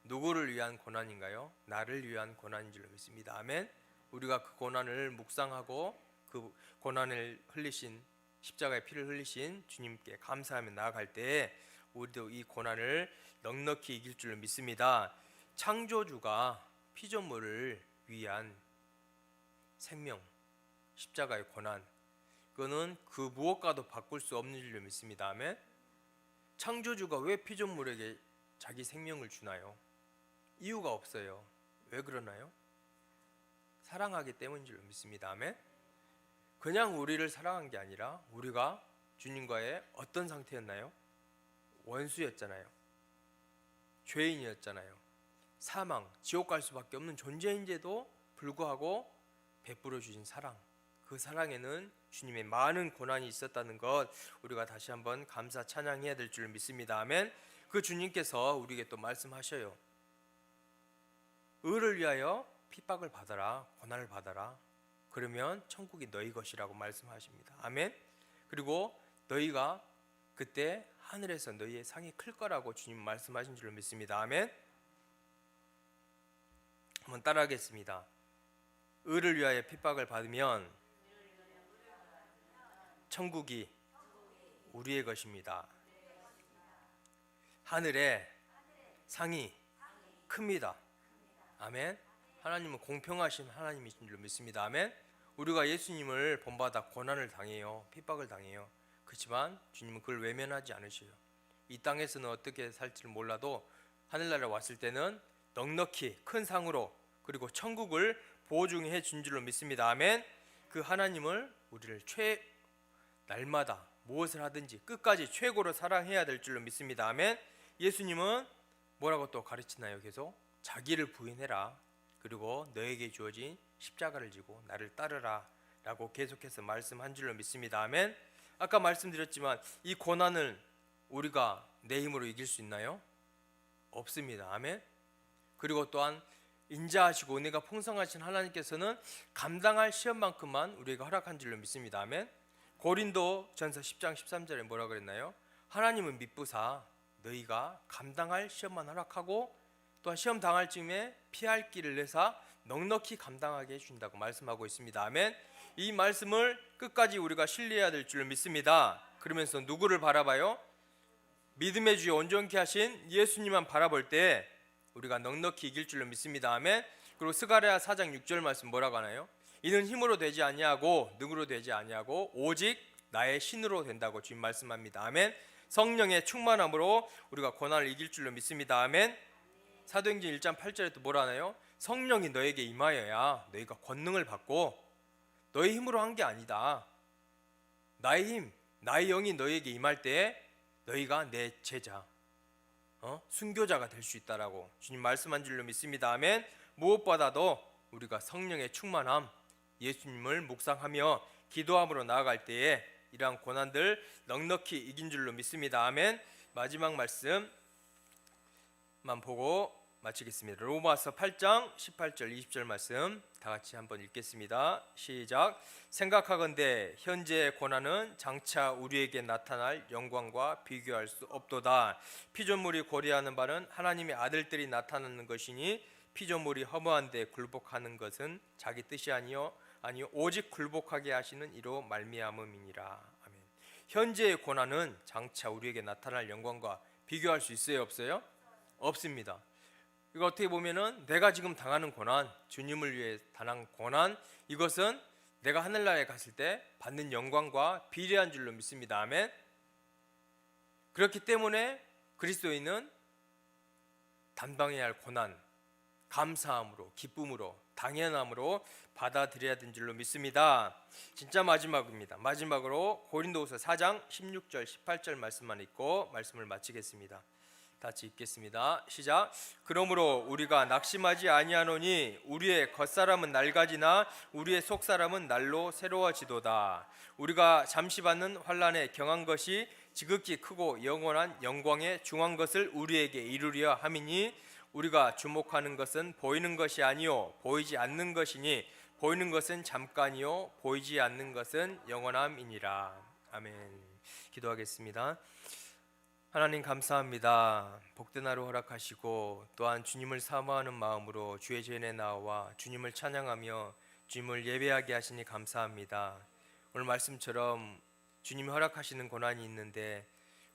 누구를 위한 고난인가요? 나를 위한 고난인 줄 믿습니다. 아멘. 우리가 그 고난을 묵상하고 그 고난을 흘리신, 십자가의 피를 흘리신 주님께 감사하며 나아갈 때 우리도 이 고난을 넉넉히 이길 줄 믿습니다. 창조주가 피조물을 위한 생명, 십자가의 고난, 그거는 그 무엇과도 바꿀 수 없는 줄로 믿습니다. 아멘. 창조주가 왜 피조물에게 자기 생명을 주나요? 이유가 없어요. 왜 그러나요? 사랑하기 때문인 줄로 믿습니다. 아멘. 그냥 우리를 사랑한 게 아니라 우리가 주님과의 어떤 상태였나요? 원수였잖아요. 죄인이었잖아요. 사망, 지옥 갈 수밖에 없는 존재인데도 불구하고 베풀어 주신 사랑, 그 사랑에는 주님의 많은 고난이 있었다는 것 우리가 다시 한번 감사 찬양해야 될 줄 믿습니다. 아멘. 그 주님께서 우리에게 또 말씀하셔요. 의를 위하여 핍박을 받아라, 고난을 받아라. 그러면 천국이 너희 것이라고 말씀하십니다. 아멘. 그리고 너희가 그때 하늘에서 너희의 상이 클 거라고 주님 말씀하신 줄로 믿습니다. 아멘. 한번 따라하겠습니다. 의를 위하여 핍박을 받으면 천국이 우리의 것입니다. 하늘에 상이 큽니다. 아멘. 하나님은 공평하신 하나님이신 줄 믿습니다. 아멘. 우리가 예수님을 본받아 고난을 당해요, 핍박을 당해요. 그렇지만 주님은 그걸 외면하지 않으셔요. 이 땅에서는 어떻게 살지를 몰라도 하늘나라에 왔을 때는 넉넉히 큰 상으로 그리고 천국을 보증해 준 줄로 믿습니다. 아멘. 그 하나님을 우리를 날마다 무엇을 하든지 끝까지 최고로 사랑해야 될 줄로 믿습니다. 아멘. 예수님은 뭐라고 또 가르치나요? 계속 자기를 부인해라. 그리고 너에게 주어진 십자가를 지고 나를 따르라 라고 계속해서 말씀한 줄로 믿습니다. 아멘. 아까 말씀드렸지만 이 고난을 우리가 내 힘으로 이길 수 있나요? 없습니다. 아멘. 그리고 또한 인자하시고 은혜가 풍성하신 하나님께서는 감당할 시험만큼만 우리에게 허락한 줄로 믿습니다. 아멘. 고린도 전서 10장 13절에 뭐라 그랬나요? 하나님은 미쁘사 너희가 감당할 시험만 허락하고 또한 시험 당할 즈음에 피할 길을 내사 넉넉히 감당하게 해준다고 말씀하고 있습니다. 아멘. 이 말씀을 끝까지 우리가 신뢰해야 될 줄 믿습니다. 그러면서 누구를 바라봐요? 믿음의 주여 온전케 하신 예수님만 바라볼 때 우리가 넉넉히 이길 줄로 믿습니다. 아멘. 그리고 스가랴 4장 6절 말씀 뭐라고 하나요? 이는 힘으로 되지 아니하고 능으로 되지 아니하고 오직 나의 신으로 된다고 주님 말씀합니다. 아멘. 성령의 충만함으로 우리가 고난을 이길 줄로 믿습니다. 아멘. 사도행전 1장 8절에 또 뭐라 하나요? 성령이 너에게 임하여야 너희가 권능을 받고 너희 힘으로 한 게 아니다. 나의 힘, 나의 영이 너희에게 임할 때에 너희가 내 제자, 순교자가 될 수 있다라고 주님 말씀한 줄로 믿습니다. 아멘. 무엇보다도 우리가 성령의 충만함, 예수님을 묵상하며 기도함으로 나아갈 때에 이러한 고난들 넉넉히 이긴 줄로 믿습니다. 아멘. 마지막 말씀만 보고 마치겠습니다. 로마서 8장 18절 20절 말씀 다 같이 한번 읽겠습니다. 시작. 생각하건대 현재의 고난은 장차 우리에게 나타날 영광과 비교할 수 없도다. 피조물이 고려하는 바는 하나님의 아들들이 나타나는 것이니 피조물이 허무한데 굴복하는 것은 자기 뜻이 아니요 오직 굴복하게 하시는 이로 말미암음이니라. 아멘. 현재의 고난은 장차 우리에게 나타날 영광과 비교할 수 있어요, 없어요? 없습니다. 이거 어떻게 보면은 내가 지금 당하는 고난, 주님을 위해 당한 고난, 이것은 내가 하늘나라에 갔을 때 받는 영광과 비례한 줄로 믿습니다. 아멘. 그렇기 때문에 그리스도인은 담당해야 할 고난, 감사함으로, 기쁨으로, 당연함으로 받아들여야 되는 줄로 믿습니다. 진짜 마지막입니다. 마지막으로 고린도후서 4장 16절 18절 말씀만 읽고 말씀을 마치겠습니다. 같이 읽겠습니다. 시작. 그러므로 우리가 낙심하지 아니하노니 우리의 겉사람은 낡아지나 우리의 속사람은 날로 새로워지도다. 우리가 잠시 받는 환난에 경한 것이 지극히 크고 영원한 영광에 중한 것을 우리에게 이루려 함이니 우리가 주목하는 것은 보이는 것이 아니요 보이지 않는 것이니 보이는 것은 잠깐이요 보이지 않는 것은 영원함이니라. 아멘. 기도하겠습니다. 하나님 감사합니다. 복된 하루 허락하시고 또한 주님을 사모하는 마음으로 주의 전에 나와 주님을 찬양하며 주님을 예배하게 하시니 감사합니다. 오늘 말씀처럼 주님이 허락하시는 고난이 있는데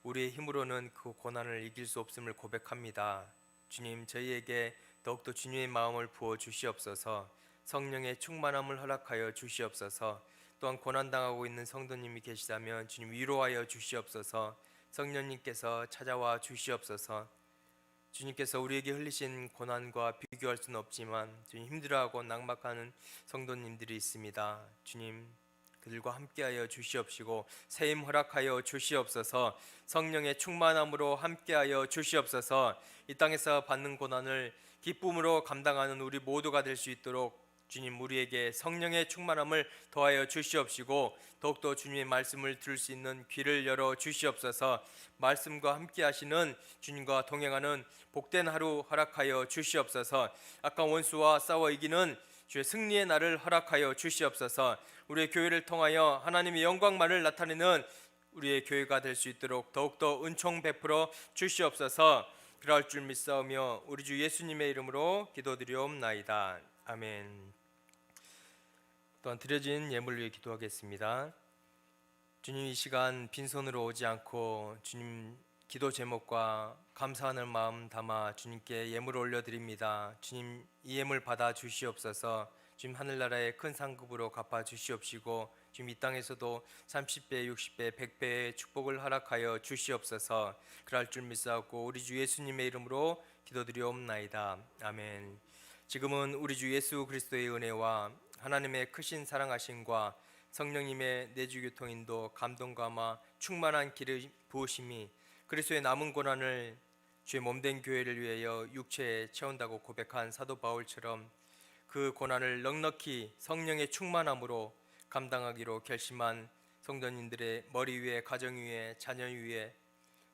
우리의 힘으로는 그 고난을 이길 수 없음을 고백합니다. 주님, 저희에게 더욱더 주님의 마음을 부어 주시옵소서. 성령의 충만함을 허락하여 주시옵소서. 또한 고난당하고 있는 성도님이 계시다면 주님 위로하여 주시옵소서. 성령님께서 찾아와 주시옵소서. 주님께서 우리에게 흘리신 고난과 비교할 수는 없지만 주님 힘들어하고 낙막하는 성도님들이 있습니다. 주님 그들과 함께하여 주시옵시고 새 힘 허락하여 주시옵소서. 성령의 충만함으로 함께하여 주시옵소서. 이 땅에서 받는 고난을 기쁨으로 감당하는 우리 모두가 될 수 있도록 주님 우리에게 성령의 충만함을 더하여 주시옵시고 더욱더 주님의 말씀을 들을 수 있는 귀를 열어 주시옵소서. 말씀과 함께 하시는 주님과 동행하는 복된 하루 허락하여 주시옵소서. 악한 원수와 싸워 이기는 주의 승리의 날을 허락하여 주시옵소서. 우리의 교회를 통하여 하나님의 영광만을 나타내는 우리의 교회가 될 수 있도록 더욱더 은총 베풀어 주시옵소서. 그럴 줄 믿사오며 우리 주 예수님의 이름으로 기도드리옵나이다. 아멘. 또한 드려진 예물 위해 기도하겠습니다. 주님, 이 시간 빈손으로 오지 않고 주님 기도 제목과 감사하는 마음 담아 주님께 예물을 올려드립니다. 주님, 이 예물 받아 주시옵소서. 주님, 하늘나라의 큰 상급으로 갚아 주시옵시고 주님, 이 땅에서도 30배, 60배, 100배의 축복을 허락하여 주시옵소서. 그럴 줄 믿사옵고 우리 주 예수님의 이름으로 기도드리옵나이다. 아멘. 지금은 우리 주 예수 그리스도의 은혜와 하나님의 크신 사랑하심과 성령님의 내주교통인도 감동감화 충만한 기름 부으심이 그리스도의 남은 고난을 주의 몸된 교회를 위하여 육체에 채운다고 고백한 사도 바울처럼 그 고난을 넉넉히 성령의 충만함으로 감당하기로 결심한 성도님들의 머리 위에, 가정 위에, 자녀 위에,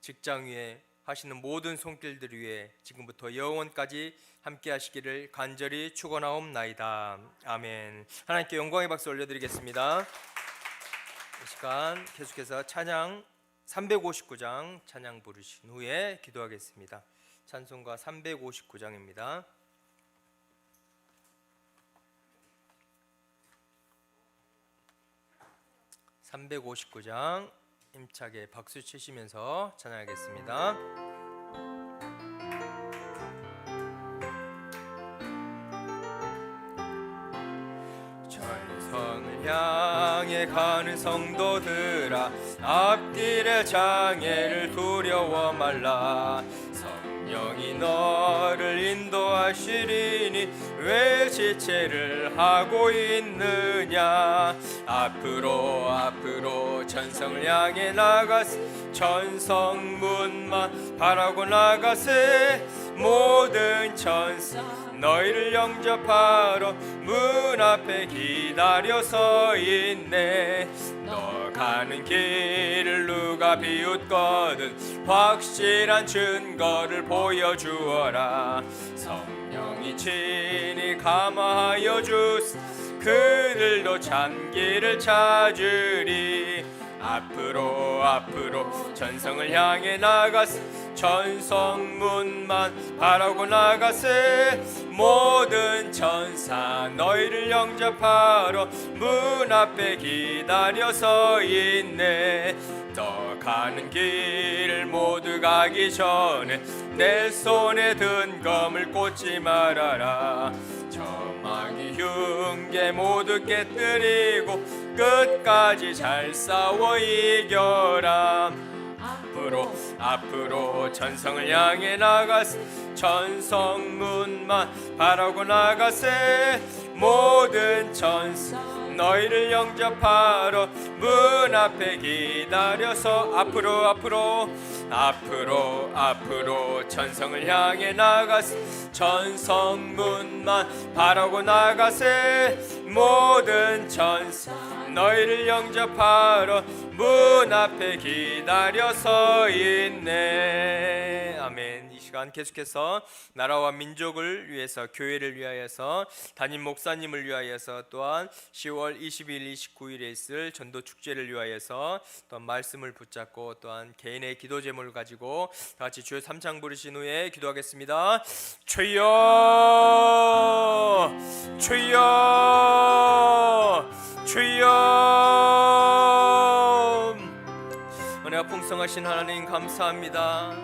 직장 위에 하시는 모든 손길들 위에 지금부터 영원까지 함께 하시기를 간절히 축원하옵나이다. 아멘. 하나님께 영광의 박수 올려드리겠습니다. 이 시간 계속해서 찬양 359장 찬양 부르신 후에 기도하겠습니다. 찬송가 359장입니다. 359장 힘차게 박수 치시면서 찬양하겠습니다. 전성을 향해 가는 성도들아, 앞길의 장애를 두려워 말라. 성령이 너를 인도하시리니 왜 지체를 하고 있느냐. 앞으로 전성을 향해 나가세. 전성문만 바라고 나가세. 모든 천사 너희를 영접하러 문 앞에 기다려 서 있네. 너 가는 길을 누가 비웃거든 확실한 증거를 보여주어라. 성령이 친히 감화하여 주사 그들도 참 길을 찾으리. 앞으로 전성을 향해 나가세. 전성문만 바라고 나가세. 모든 천사 너희를 영접하러 문 앞에 기다려 서 있네. 너 가는 길 모두 가기 전에 내 손에 든 검을 꽂지 말아라. 저마귀 흉계 모두 깨뜨리고 끝까지 잘 싸워 이겨라. 앞으로 전성을 향해 나가세. 전성문만 바라고 나가세. 모든 천사 너희를 영접하러 문 앞에 기다려서 앞으로 전성을 향해 나가세. 전성문만 바라고 나가세. 모든 천사 너희를 영접하러 문 앞에 기다려 서 있네. 아멘. 이 시간 계속해서 나라와 민족을 위해서, 교회를 위하여서, 담임 목사님을 위하여서, 또한 10월 20일, 29일에 있을 전도 축제를 위하여서 또한 말씀을 붙잡고 또한 개인의 기도 제목을 가지고 다 같이 주의 삼창 부르신 후에 기도하겠습니다. 주여 주여 주여. 은혜가 풍성하신 하나님 감사합니다.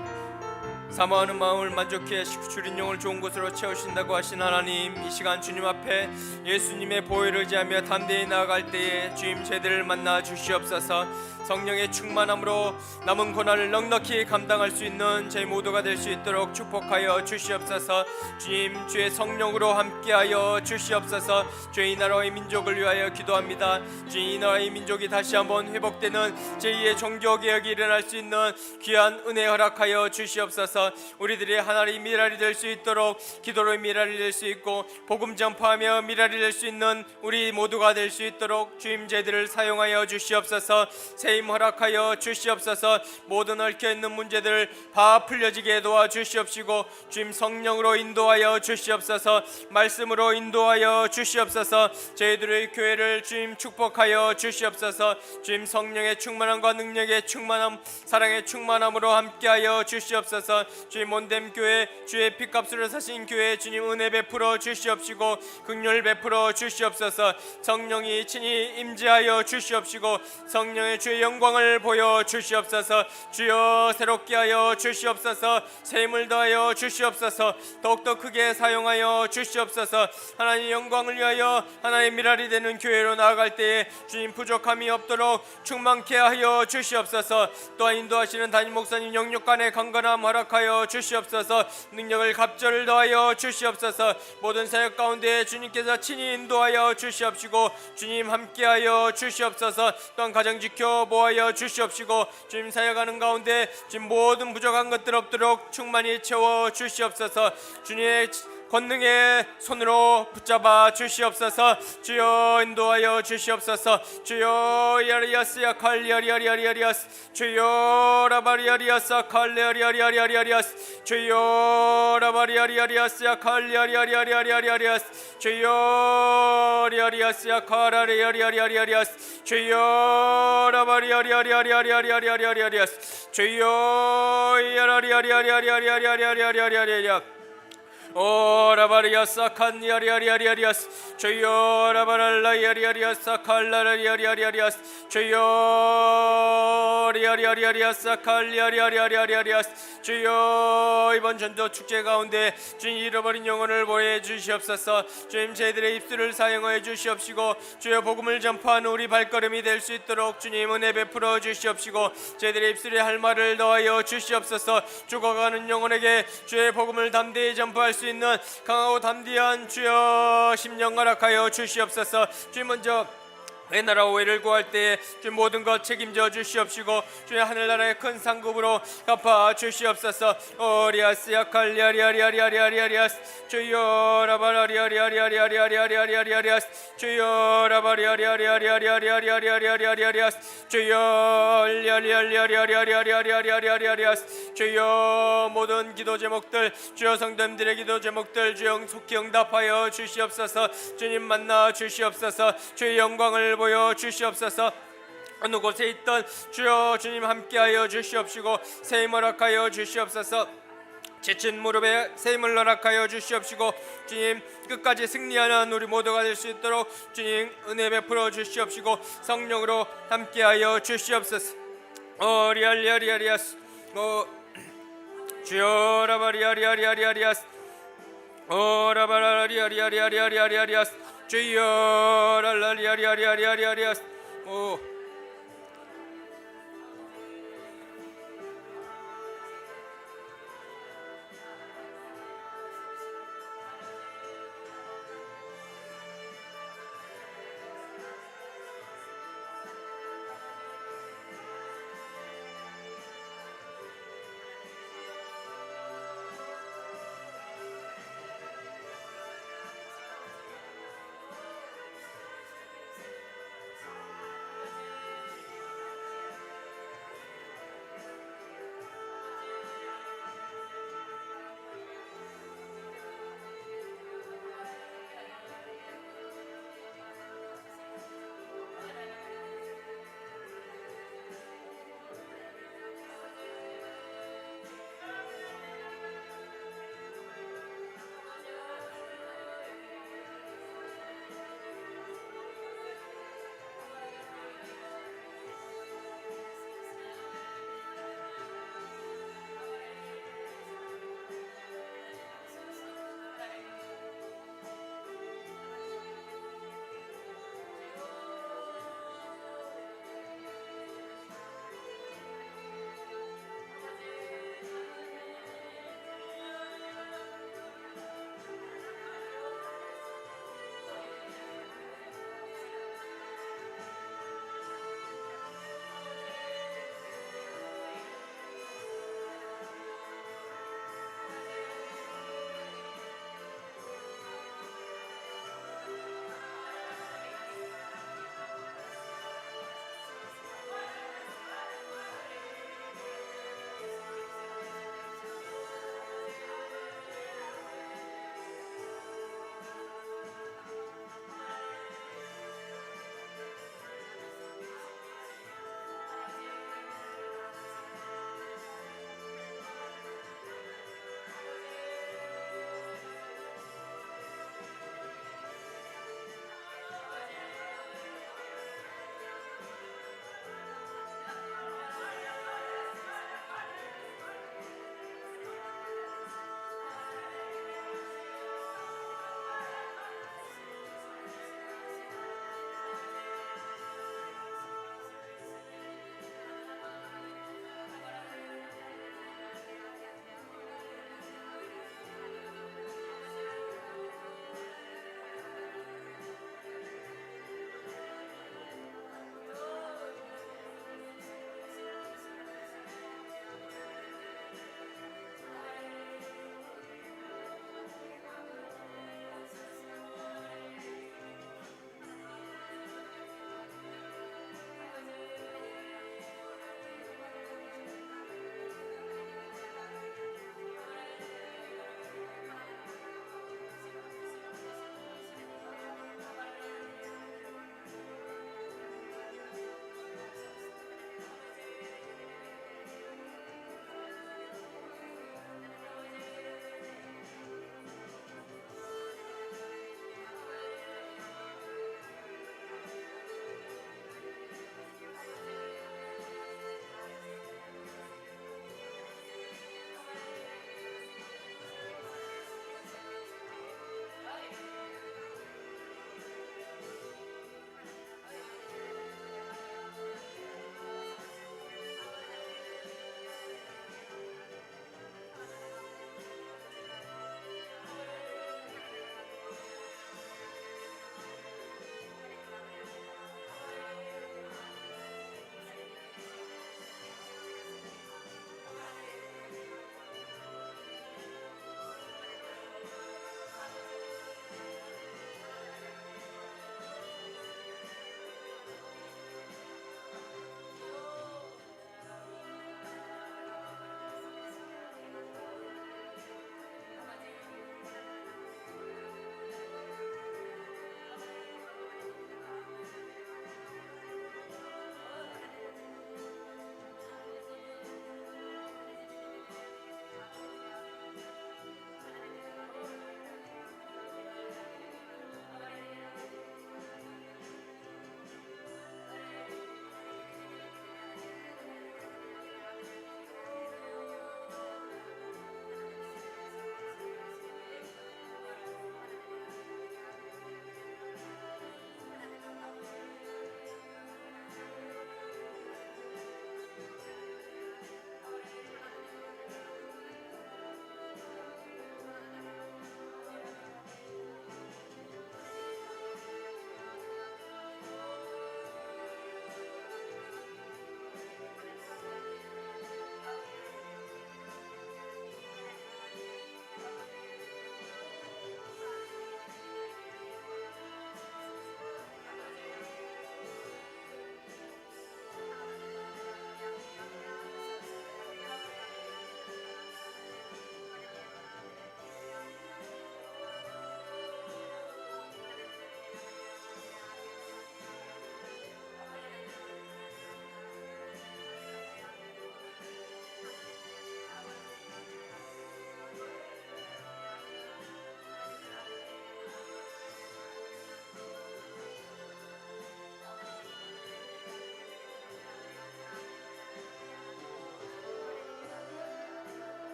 사모하는 마음을 만족해 주린 영을 좋은 곳으로 채우신다고 하신 하나님, 이 시간 주님 앞에 예수님의 보혈을 의지하며 담대히 나아갈 때에 주님 제들을 만나 주시옵소서. 성령의 충만함으로 남은 고난을 넉넉히 감당할 수 있는 저희 모두가 될 수 있도록 축복하여 주시옵소서. 주님, 주의 성령으로 함께하여 주시옵소서. 주의 이 나라의 민족을 위하여 기도합니다. 주의 이 나라의 민족이 다시 한번 회복되는 제2의 종교개혁이 일어날 수 있는 귀한 은혜 허락하여 주시옵소서. 주시옵소서. 우리들이 하나님의 미랄이 될 수 있도록 기도로 미랄이 될 수 있고 복음 전파하며 미랄이 될 수 있는 우리 모두가 될 수 있도록 주님 제들을 사용하여 주시옵소서. 세임 허락하여 주시옵소서. 모든 얽혀있는 문제들 다 풀려지게 도와주시옵시고 주님 성령으로 인도하여 주시옵소서. 말씀으로 인도하여 주시옵소서. 저희들의 교회를 주님 축복하여 주시옵소서. 주님 성령의 충만함과 능력의 충만함, 사랑의 충만함으로 함께하여 주시옵소서. 주님 온댐 교회, 주의 피값으로 사신 교회 주님 은혜 베풀어 주시옵시고 긍휼 베풀어 주시옵소서. 성령이 친히 임재하여 주시옵시고 성령의 주의 영광을 보여 주시옵소서. 주여 새롭게 하여 주시옵소서. 새 힘을 더하여 주시옵소서. 더욱더 크게 사용하여 주시옵소서. 하나님 영광을 위하여 하나님 미랄이 되는 교회로 나아갈 때에 주님 부족함이 없도록 충만케 하여 주시옵소서. 또한 인도하시는 담임 목사님 영육 간의 강건함 허락하여 주시옵소서. 능력을 갑절을 더하여 주시옵소서. 모든 사역 가운데 주님께서 친히 인도하여 주시옵시고 주님 함께하여 주시옵소서. 또한 가정 지켜 보호하여 주시옵시고 주님 사역하는 가운데 주님 모든 부족한 것들 없도록 충만히 채워 주시옵소서. 주님의 권능의 손으로 붙잡아 주시옵소서. 주여 인도하여 주시옵소서. 주여 야리아스 야칼리아리아리아리아리아스 주여 라바리아리아스 칼리아리아리아리아리아스 주여 라바리아리아리아스 야칼리아리아리아리아리아리아스 주여 리아리아스 야칼리아리아리아리아리아스 주여 라바리아리아리아리아리아리아리아리아스 주여 야라리아리아리아리아리아리아리아리아리아리아 오라바리아사 칸니아리아리아리아리아스 주여 라바랄라이아리아리아사 칼라리아리아리아리아스 주여 리아리아리아리아사 칼리아리아리아리아리아스 주여 이번 전도 축제 가운데 주님 잃어버린 영혼을 보여 주시옵소서. 주님 저희들의 입술을 사용하여 주시옵시고 주여 복음을 전파하는 우리 발걸음이 될 수 있도록 주님 은혜 베풀어 주시옵시고 저희들의 입술에 할 말을 더하여 주시옵소서. 죽어가는 영혼에게 주의 복음을 담대히 전파할 수 있는 강하고 담대한 주여 심령 허락하여 주시옵소서. 주님 먼저 내 나라 오해를 구할 때에 주 모든 것 책임져 주시옵시고 주의 하늘나라의 큰 상급으로 갚아 주시옵소서. 오리아스 야칼리아리아리아리아리아리아스 주여 라바라리아리아리아리아리아리아리아리아리아스 주여 라바리아리아리아리아리아리아리아리아리아리아스 주여 리아리아리아리아리아리아리아리아리아리아스 주여 모든 기도 제목들 주여 성도님들의 기도 제목들 주여 속히 응답하여 주시옵소서. 주님 만나 주시옵소서. 주의 영광을 보여 주시옵소서. 어느 곳에 있던 주여 주님 함께하여 주시옵시고 새 힘을 허락하여 주시옵소서. 지친 무릎에 새 힘을 허락하여 주시옵시고 주님 끝까지 승리하는 우리 모두가 될 수 있도록 주님 은혜 베풀어 주시옵시고 성령으로 함께하여 주시옵소서. 리알리아리아리아스 주여 라바리아리아리아리아리아스 라바라리아리아리아리아리아리아스 주여 랄라리아리아리아리아리아리아스